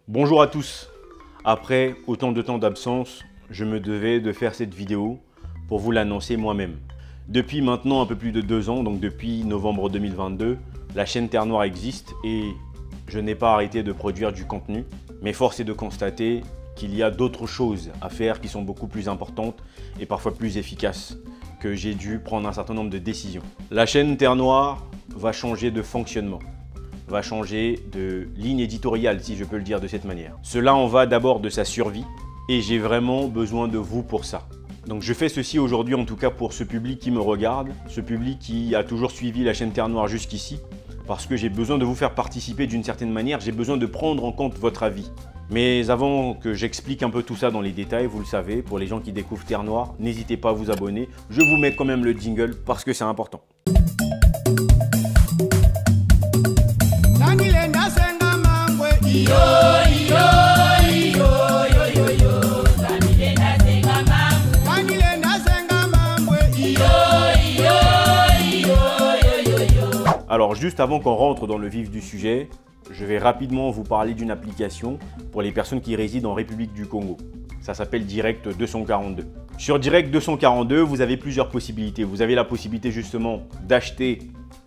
Bonjour à tous. Après autant de temps d'absence, je me devais de faire cette vidéo pour vous l'annoncer moi-même. Depuis maintenant un peu plus de 2 ans, donc depuis novembre 2022, la chaîne Terre Noire existe et je n'ai pas arrêté de produire du contenu. Mais force est de constater qu'il y a d'autres choses à faire qui sont beaucoup plus importantes et parfois plus efficaces, que j'ai dû prendre un certain nombre de décisions. La chaîne Terre Noire va changer de fonctionnement, va changer de ligne éditoriale, si je peux le dire de cette manière. Cela en va d'abord de sa survie et j'ai vraiment besoin de vous pour ça. Donc je fais ceci aujourd'hui en tout cas pour ce public qui me regarde, ce public qui a toujours suivi la chaîne Terre Noire jusqu'ici, parce que j'ai besoin de vous faire participer d'une certaine manière, j'ai besoin de prendre en compte votre avis. Mais avant que j'explique un peu tout ça dans les détails, vous le savez, pour les gens qui découvrent Terre Noire, n'hésitez pas à vous abonner. Je vous mets quand même le jingle parce que c'est important. Alors juste avant qu'on rentre dans le vif du sujet, je vais rapidement vous parler d'une application pour les personnes qui résident en République du Congo. Ça s'appelle Direct 242. Sur Direct 242, vous avez plusieurs possibilités. Vous avez la possibilité justement d'acheter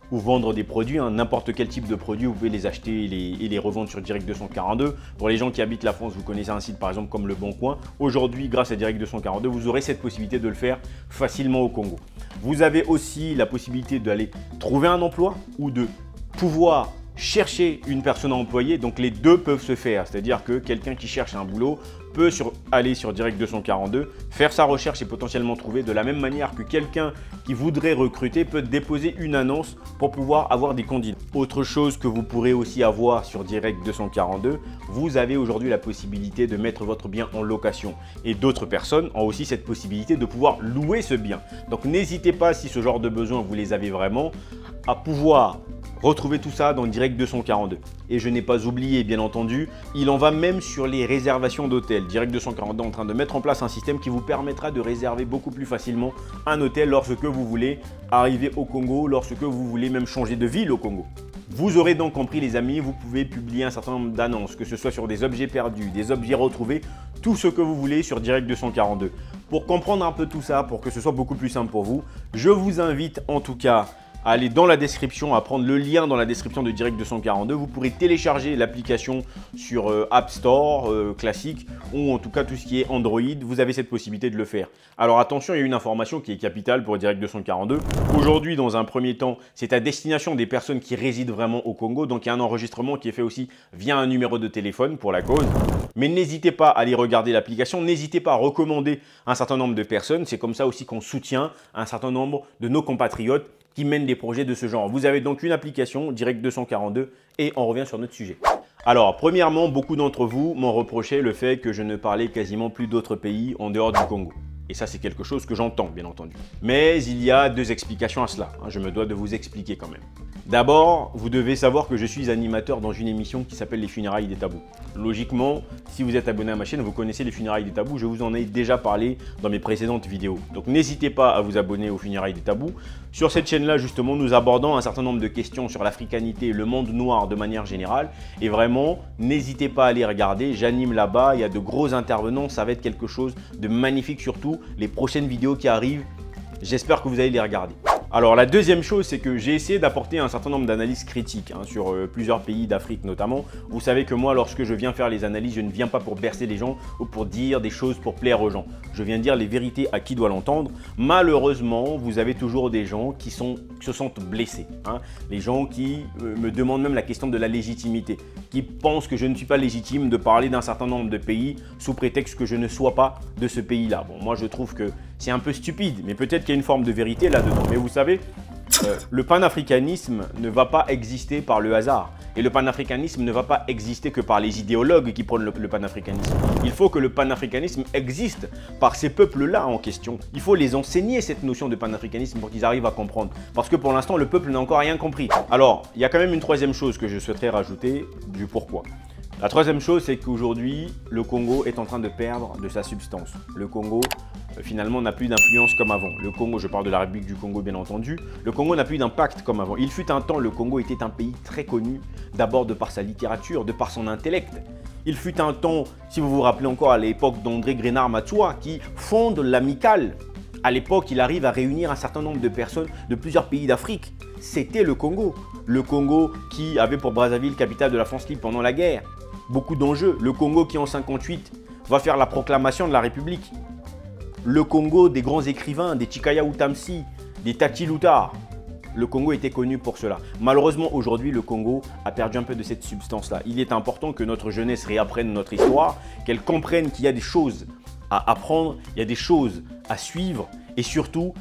ou vendre des produits, n'importe quel type de produit, vous pouvez les acheter et les revendre sur Direct 242. Pour les gens qui habitent la France, vous connaissez un site par exemple comme Le Bon Coin. Aujourd'hui, grâce à Direct 242, vous aurez cette possibilité de le faire facilement au Congo. Vous avez aussi la possibilité d'aller trouver un emploi ou de pouvoir chercher une personne à employer. Donc les deux peuvent se faire, c'est-à-dire que quelqu'un qui cherche un boulot peut aller sur Direct 242, faire sa recherche et potentiellement trouver, de la même manière que quelqu'un qui voudrait recruter peut déposer une annonce pour pouvoir avoir des candidats. Autre chose que vous pourrez aussi avoir sur Direct 242, vous avez aujourd'hui la possibilité de mettre votre bien en location et d'autres personnes ont aussi cette possibilité de pouvoir louer ce bien. Donc n'hésitez pas, si ce genre de besoin vous les avez vraiment, à pouvoir retrouver tout ça dans Direct 242. Et je n'ai pas oublié, bien entendu, il en va même sur les réservations d'hôtels. Direct 242 est en train de mettre en place un système qui vous permettra de réserver beaucoup plus facilement un hôtel lorsque vous voulez arriver au Congo, lorsque vous voulez même changer de ville au Congo. Vous aurez donc compris les amis, vous pouvez publier un certain nombre d'annonces, que ce soit sur des objets perdus, des objets retrouvés, tout ce que vous voulez sur Direct 242. Pour comprendre un peu tout ça, pour que ce soit beaucoup plus simple pour vous, je vous invite en tout cas à aller dans la description, à prendre le lien dans la description de Direct 242. Vous pourrez télécharger l'application sur App Store classique ou en tout cas tout ce qui est Android. Vous avez cette possibilité de le faire. Alors attention, il y a une information qui est capitale pour Direct 242. Aujourd'hui, dans un premier temps, c'est à destination des personnes qui résident vraiment au Congo. Donc il y a un enregistrement qui est fait aussi via un numéro de téléphone pour la cause. Mais n'hésitez pas à aller regarder l'application. N'hésitez pas à recommander un certain nombre de personnes. C'est comme ça aussi qu'on soutient un certain nombre de nos compatriotes qui mènent des projets de ce genre. Vous avez donc une application, Direct 242, et on revient sur notre sujet. Alors, premièrement, beaucoup d'entre vous m'ont reproché le fait que je ne parlais quasiment plus d'autres pays en dehors du Congo. Et ça, c'est quelque chose que j'entends, bien entendu. Mais il y a 2 explications à cela. Je me dois de vous expliquer quand même. D'abord, vous devez savoir que je suis animateur dans une émission qui s'appelle Les Funérailles des Tabous. Logiquement, si vous êtes abonné à ma chaîne, vous connaissez Les Funérailles des Tabous. Je vous en ai déjà parlé dans mes précédentes vidéos. Donc n'hésitez pas à vous abonner aux Funérailles des Tabous. Sur cette chaîne-là, justement, nous abordons un certain nombre de questions sur l'africanité, le monde noir de manière générale. Et vraiment, n'hésitez pas à les regarder. J'anime là-bas, il y a de gros intervenants. Ça va être quelque chose de magnifique, surtout les prochaines vidéos qui arrivent. J'espère que vous allez les regarder. Alors la deuxième chose, c'est que j'ai essayé d'apporter un certain nombre d'analyses critiques sur plusieurs pays d'Afrique notamment. Vous savez que moi, lorsque je viens faire les analyses, je ne viens pas pour bercer les gens ou pour dire des choses pour plaire aux gens. Je viens dire les vérités à qui doit l'entendre. Malheureusement, vous avez toujours des gens qui se sentent blessés. Les gens qui me demandent même la question de la légitimité, qui pensent que je ne suis pas légitime de parler d'un certain nombre de pays sous prétexte que je ne sois pas de ce pays-là. Bon, moi je trouve que c'est un peu stupide, mais peut-être qu'il y a une forme de vérité là-dedans. Mais vous savez, le panafricanisme ne va pas exister par le hasard. Et le panafricanisme ne va pas exister que par les idéologues qui prônent le panafricanisme. Il faut que le panafricanisme existe par ces peuples-là en question. Il faut les enseigner cette notion de panafricanisme pour qu'ils arrivent à comprendre. Parce que pour l'instant, le peuple n'a encore rien compris. Alors, il y a quand même une troisième chose que je souhaiterais rajouter, du pourquoi. La troisième chose, c'est qu'aujourd'hui, le Congo est en train de perdre de sa substance. Le Congo finalement n'a plus d'influence comme avant. Le Congo, je parle de la République du Congo bien entendu, le Congo n'a plus d'impact comme avant. Il fut un temps, le Congo était un pays très connu, d'abord de par sa littérature, de par son intellect. Il fut un temps, si vous vous rappelez encore, à l'époque d'André Grenard-Matsoua, qui fonde l'Amicale. À l'époque, il arrive à réunir un certain nombre de personnes de plusieurs pays d'Afrique. C'était le Congo. Le Congo qui avait pour Brazzaville capitale de la France libre pendant la guerre. Beaucoup d'enjeux. Le Congo qui en 1958 va faire la proclamation de la République. Le Congo des grands écrivains, des Chikaya Utamsi, des Tati Loutard. Le Congo était connu pour cela. Malheureusement, aujourd'hui, le Congo a perdu un peu de cette substance-là. Il est important que notre jeunesse réapprenne notre histoire, qu'elle comprenne qu'il y a des choses à apprendre, il y a des choses à suivre et surtout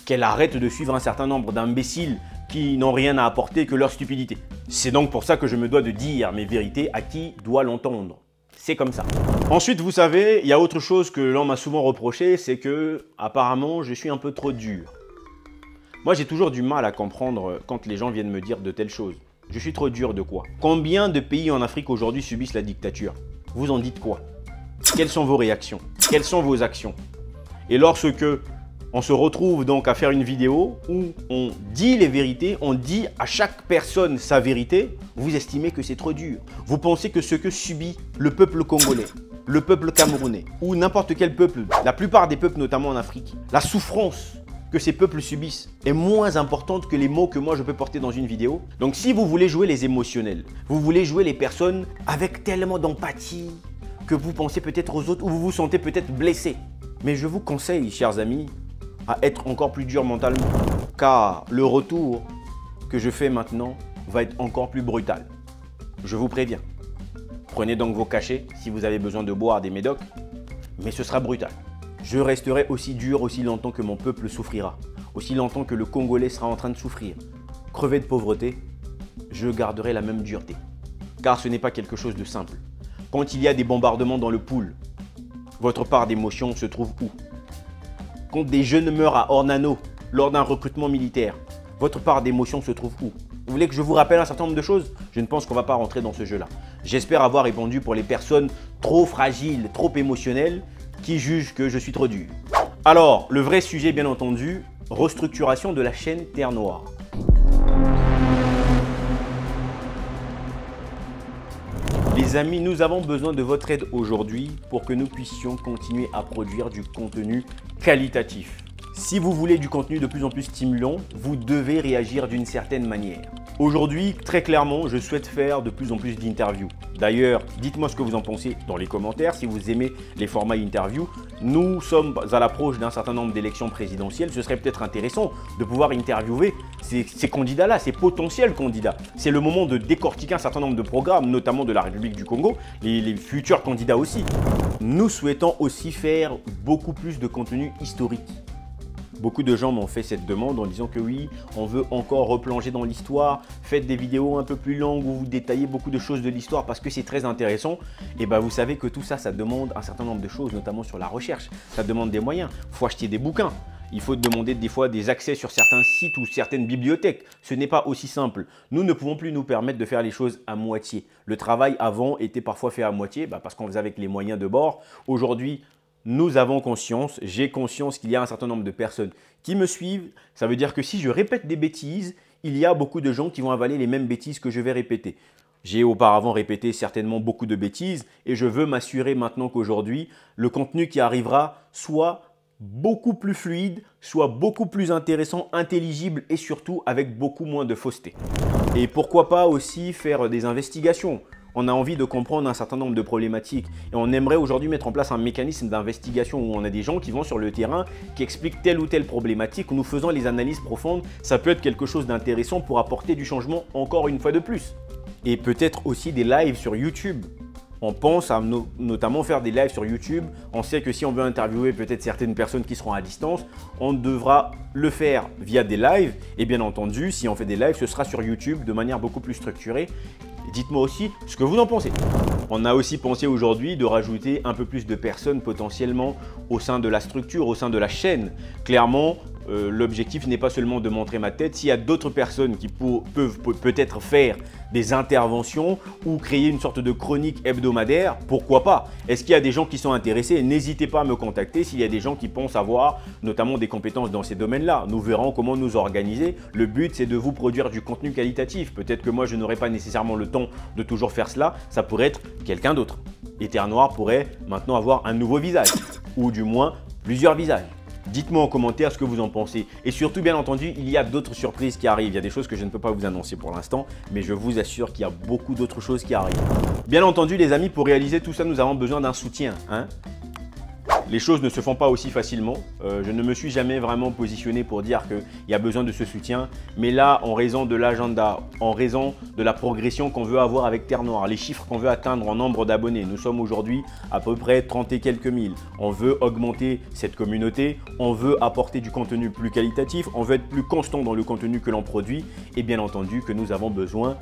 qu'elle arrête de suivre un certain nombre d'imbéciles qui n'ont rien à apporter que leur stupidité. C'est donc pour ça que je me dois de dire mes vérités à qui doit l'entendre. C'est comme ça. Ensuite, vous savez, il y a autre chose que l'on m'a souvent reproché, c'est que apparemment, je suis un peu trop dur. Moi, j'ai toujours du mal à comprendre quand les gens viennent me dire de telles choses. Je suis trop dur de quoi? Combien de pays en Afrique aujourd'hui subissent la dictature? Vous en dites quoi? Quelles sont vos réactions? Quelles sont vos actions? Et lorsque on se retrouve donc à faire une vidéo où on dit les vérités, on dit à chaque personne sa vérité, vous estimez que c'est trop dur. Vous pensez que ce que subit le peuple congolais, le peuple camerounais ou n'importe quel peuple, la plupart des peuples notamment en Afrique, la souffrance que ces peuples subissent est moins importante que les mots que moi je peux porter dans une vidéo. Donc si vous voulez jouer les émotionnels, vous voulez jouer les personnes avec tellement d'empathie que vous pensez peut-être aux autres ou vous vous sentez peut-être blessé. Mais je vous conseille, chers amis, à être encore plus dur mentalement. Car le retour que je fais maintenant va être encore plus brutal. Je vous préviens. Prenez donc vos cachets si vous avez besoin de boire des médocs, mais ce sera brutal. Je resterai aussi dur aussi longtemps que mon peuple souffrira, aussi longtemps que le Congolais sera en train de souffrir. Crever de pauvreté, je garderai la même dureté. Car ce n'est pas quelque chose de simple. Quand il y a des bombardements dans le pool, votre part d'émotion se trouve où? Quand des jeunes meurent à Ornano lors d'un recrutement militaire, votre part d'émotion se trouve où? Vous voulez que je vous rappelle un certain nombre de choses? Je ne pense qu'on ne va pas rentrer dans ce jeu-là. J'espère avoir répondu pour les personnes trop fragiles, trop émotionnelles, qui jugent que je suis trop dur. Alors, le vrai sujet, bien entendu, restructuration de la chaîne Terre Noire. Les amis, nous avons besoin de votre aide aujourd'hui pour que nous puissions continuer à produire du contenu qualitatif. Si vous voulez du contenu de plus en plus stimulant, vous devez réagir d'une certaine manière. Aujourd'hui, très clairement, je souhaite faire de plus en plus d'interviews. D'ailleurs, dites-moi ce que vous en pensez dans les commentaires. Si vous aimez les formats interviews, nous sommes à l'approche d'un certain nombre d'élections présidentielles. Ce serait peut-être intéressant de pouvoir interviewer ces candidats-là, ces potentiels candidats. C'est le moment de décortiquer un certain nombre de programmes, notamment de la République du Congo, les futurs candidats aussi. Nous souhaitons aussi faire beaucoup plus de contenu historique. Beaucoup de gens m'ont fait cette demande en disant que oui, on veut encore replonger dans l'histoire, faites des vidéos un peu plus longues où vous détaillez beaucoup de choses de l'histoire parce que c'est très intéressant. Et bien vous savez que tout ça, ça demande un certain nombre de choses, notamment sur la recherche. Ça demande des moyens, il faut acheter des bouquins. Il faut demander des fois des accès sur certains sites ou certaines bibliothèques. Ce n'est pas aussi simple. Nous ne pouvons plus nous permettre de faire les choses à moitié. Le travail avant était parfois fait à moitié parce qu'on faisait avec les moyens de bord. Aujourd'hui, nous avons conscience, j'ai conscience qu'il y a un certain nombre de personnes qui me suivent. Ça veut dire que si je répète des bêtises, il y a beaucoup de gens qui vont avaler les mêmes bêtises que je vais répéter. J'ai auparavant répété certainement beaucoup de bêtises et je veux m'assurer maintenant qu'aujourd'hui, le contenu qui arrivera soit beaucoup plus fluide, soit beaucoup plus intéressant, intelligible et surtout avec beaucoup moins de fausseté. Et pourquoi pas aussi faire des investigations. On a envie de comprendre un certain nombre de problématiques et on aimerait aujourd'hui mettre en place un mécanisme d'investigation où on a des gens qui vont sur le terrain, qui expliquent telle ou telle problématique, où nous faisons les analyses profondes. Ça peut être quelque chose d'intéressant pour apporter du changement encore une fois de plus. Et peut-être aussi des lives sur YouTube. On pense à notamment faire des lives sur YouTube. On sait que si on veut interviewer peut-être certaines personnes qui seront à distance, on devra le faire via des lives. Et bien entendu, si on fait des lives, ce sera sur YouTube de manière beaucoup plus structurée. Dites-moi aussi ce que vous en pensez. On a aussi pensé aujourd'hui de rajouter un peu plus de personnes potentiellement au sein de la structure, au sein de la chaîne. Clairement, l'objectif n'est pas seulement de montrer ma tête. S'il y a d'autres personnes qui peuvent peut-être faire des interventions ou créer une sorte de chronique hebdomadaire, pourquoi pas? Est-ce qu'il y a des gens qui sont intéressés? N'hésitez pas à me contacter s'il y a des gens qui pensent avoir notamment des compétences dans ces domaines-là. Nous verrons comment nous organiser. Le but, c'est de vous produire du contenu qualitatif. Peut-être que moi, je n'aurai pas nécessairement le temps de toujours faire cela. Ça pourrait être quelqu'un d'autre. Et Terre Noire pourrait maintenant avoir un nouveau visage ou du moins plusieurs visages. Dites-moi en commentaire ce que vous en pensez. Et surtout, bien entendu, il y a d'autres surprises qui arrivent. Il y a des choses que je ne peux pas vous annoncer pour l'instant, mais je vous assure qu'il y a beaucoup d'autres choses qui arrivent. Bien entendu, les amis, pour réaliser tout ça, nous avons besoin d'un soutien. Les choses ne se font pas aussi facilement. Je ne me suis jamais vraiment positionné pour dire qu'il y a besoin de ce soutien. Mais là, en raison de l'agenda, en raison de la progression qu'on veut avoir avec Terre Noire, les chiffres qu'on veut atteindre en nombre d'abonnés, nous sommes aujourd'hui à peu près 30 et quelques mille. On veut augmenter cette communauté, on veut apporter du contenu plus qualitatif, on veut être plus constant dans le contenu que l'on produit et bien entendu que nous avons besoin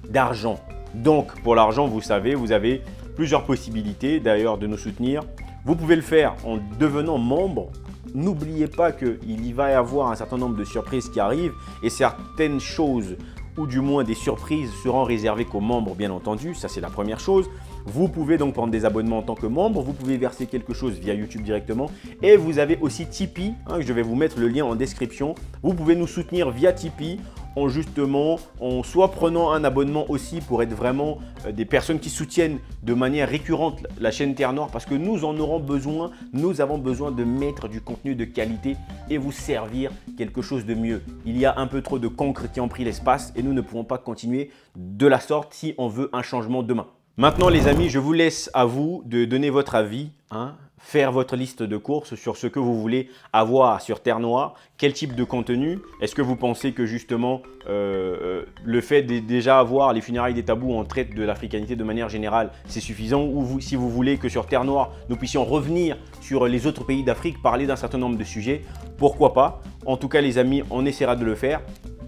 d'argent. Donc, pour l'argent, vous savez, vous avez plusieurs possibilités d'ailleurs de nous soutenir. Vous pouvez le faire en devenant membre. N'oubliez pas qu'il y va y avoir un certain nombre de surprises qui arrivent et certaines choses, ou du moins des surprises, seront réservées qu'aux membres, bien entendu. Ça, c'est la première chose. Vous pouvez donc prendre des abonnements en tant que membre. Vous pouvez verser quelque chose via YouTube directement. Et vous avez aussi Tipeee. Je vais vous mettre le lien en description. Vous pouvez nous soutenir via Tipeee en soit prenant un abonnement aussi pour être vraiment des personnes qui soutiennent de manière récurrente la chaîne Terre Noire parce que nous en aurons besoin. Nous avons besoin de mettre du contenu de qualité et vous servir quelque chose de mieux. Il y a un peu trop de cancres qui ont pris l'espace et nous ne pouvons pas continuer de la sorte si on veut un changement demain. Maintenant les amis, je vous laisse à vous de donner votre avis, faire votre liste de courses sur ce que vous voulez avoir sur Terre Noire, quel type de contenu. Est-ce que vous pensez que justement le fait de déjà avoir les funérailles des tabous en traite de l'africanité de manière générale, c'est suffisant ou si vous voulez que sur Terre Noire, nous puissions revenir sur les autres pays d'Afrique, parler d'un certain nombre de sujets, pourquoi pas? En tout cas les amis, on essaiera de le faire.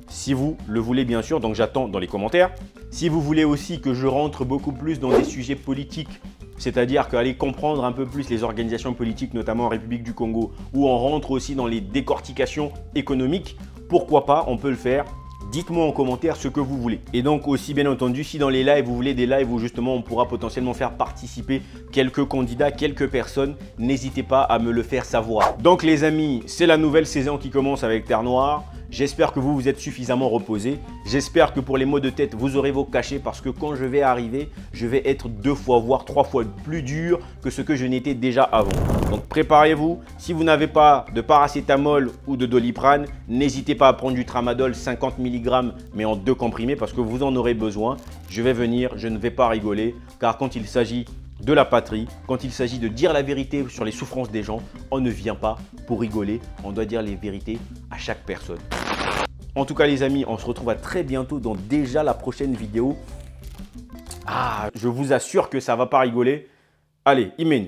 Si vous le voulez bien sûr, donc j'attends dans les commentaires. Si vous voulez aussi que je rentre beaucoup plus dans des sujets politiques, c'est-à-dire qu'aller comprendre un peu plus les organisations politiques, notamment en République du Congo, où on rentre aussi dans les décortications économiques, pourquoi pas, on peut le faire. Dites-moi en commentaire ce que vous voulez. Et donc aussi bien entendu, si dans les lives, vous voulez des lives où justement on pourra potentiellement faire participer quelques candidats, quelques personnes, n'hésitez pas à me le faire savoir. Donc les amis, c'est la nouvelle saison qui commence avec Terre Noire. J'espère que vous êtes suffisamment reposés. J'espère que pour les maux de tête, vous aurez vos cachets parce que quand je vais arriver, je vais être 2 fois voire 3 fois plus dur que ce que je n'étais déjà avant. Donc préparez-vous. Si vous n'avez pas de paracétamol ou de Doliprane, n'hésitez pas à prendre du Tramadol 50 mg mais en 2 comprimés parce que vous en aurez besoin. Je vais venir, je ne vais pas rigoler car quand il s'agit de la patrie, quand il s'agit de dire la vérité sur les souffrances des gens, on ne vient pas pour rigoler, on doit dire les vérités à chaque personne. En tout cas les amis, on se retrouve à très bientôt dans déjà la prochaine vidéo. Je vous assure que ça ne va pas rigoler. Allez, Imen.